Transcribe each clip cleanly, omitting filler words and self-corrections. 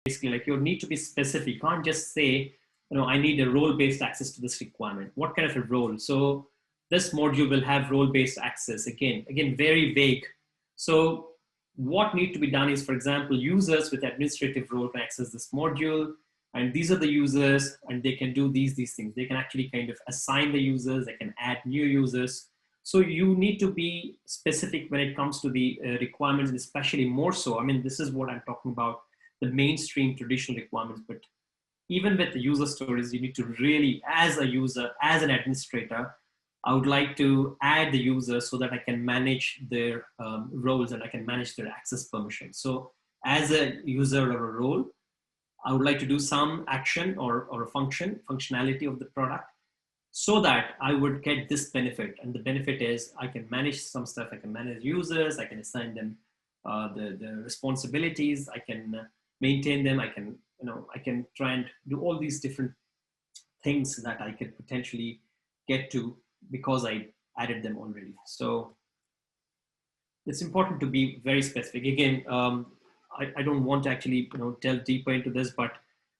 basically like you need to be specific. You can't just say, I need a role-based access to this requirement. What kind of a role? So this module will have role-based access. Again, very vague. So what need to be done is, for example, users with administrative role can access this module, and these are the users, and they can do these things. They can actually kind of assign the users, they can add new users. So you need to be specific when it comes to the requirements, and especially more so. I mean, this is what I'm talking about, the mainstream traditional requirements, but even with the user stories, you need to really, as a user, as an administrator, I would like to add the users so that I can manage their roles and I can manage their access permissions. So as a user or a role, I would like to do some action or a functionality of the product so that I would get this benefit. And the benefit is I can manage some stuff. I can manage users. I can assign them the responsibilities. I can maintain them. I can try and do all these different things that I could potentially get to because I added them already. So it's important to be very specific. Again, I don't want to actually delve deeper into this, but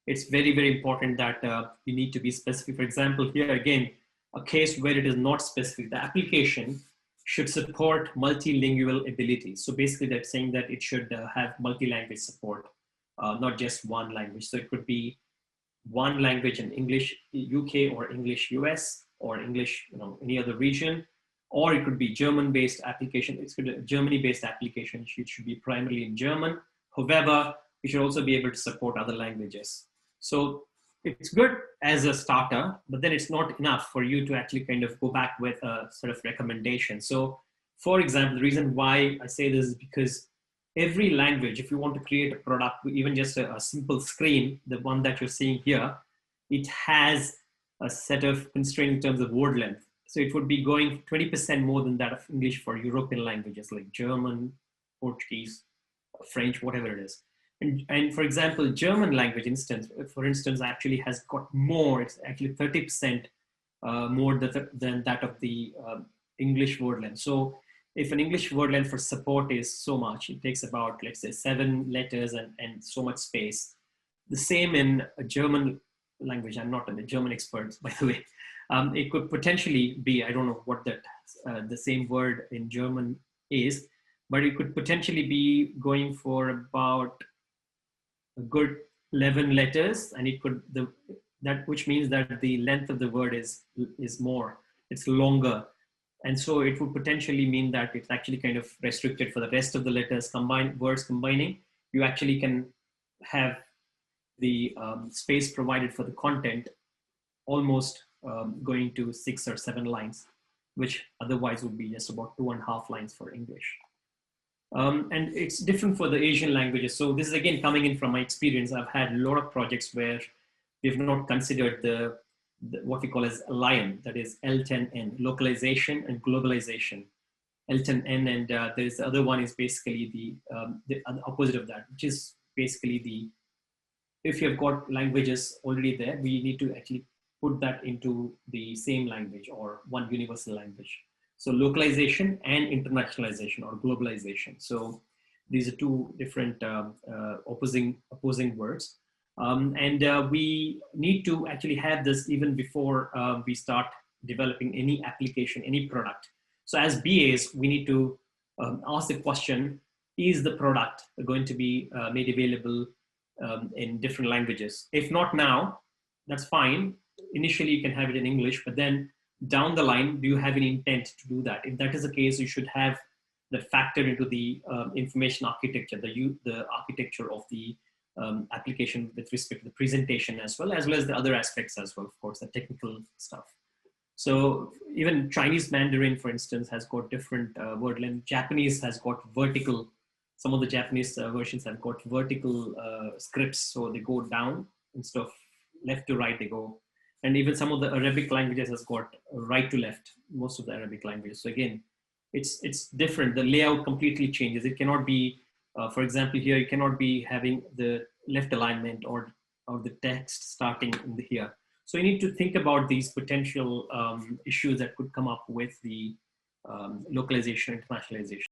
it's very, very important that you need to be specific. For example, here again, a case where it is not specific, the application should support multilingual ability. So basically that's saying that it should have multi-language support, not just one language. So it could be one language in English UK or English US or English any other region, or it could be German-based application. It's a Germany-based application. It should be primarily in German. However, you should also be able to support other languages. So it's good as a starter, but then it's not enough for you to actually kind of go back with a sort of recommendation. So for example, the reason why I say this is because every language, if you want to create a product, even just a simple screen, the one that you're seeing here, it has a set of constraints in terms of word length. So it would be going 20% more than that of English for European languages like German, Portuguese, French, whatever it is. And for example, German language for instance, actually has got more. It's actually 30% more than that of the English word length. So if an English word length for support is so much, it takes about, let's say, 7 letters and so much space. The same in a German language. I'm not a German expert, by the way. It could potentially be, I don't know what the same word in German is, but it could potentially be going for about a good 11 letters, and it could which means that the length of the word is more, it's longer. And so it would potentially mean that it's actually kind of restricted for the rest of the letters words combining. You actually can have the space provided for the content almost going to 6 or 7 lines, which otherwise would be just about 2.5 lines for English. And it's different for the Asian languages. So this is again coming in from my experience. I've had a lot of projects where we've not considered the what we call as LION, that is L10N, localization and globalization. L10N, and there's the other one is basically the opposite of that, which is basically if you've got languages already there, we need to actually put that into the same language or one universal language. So localization and internationalization or globalization. So these are two different opposing words. We need to actually have this even before we start developing any application, any product. So as BAs, we need to ask the question, is the product going to be made available in different languages? If not now, that's fine. Initially, you can have it in English, but then down the line, do you have any intent to do that? If that is the case, you should have that factored into the information architecture, the architecture of the application with respect to the presentation as well as the other aspects as well, of course, the technical stuff. So even Chinese Mandarin, for instance, has got different word length. Japanese has got vertical. Some of the Japanese versions have got vertical scripts, so they go down instead of left to right, they go. And even some of the Arabic languages has got right to left, most of the Arabic languages. So again, it's different. The layout completely changes. It cannot be, for example, here, you cannot be having the left alignment or the text starting in here. So you need to think about these potential issues that could come up with the localization, internationalization.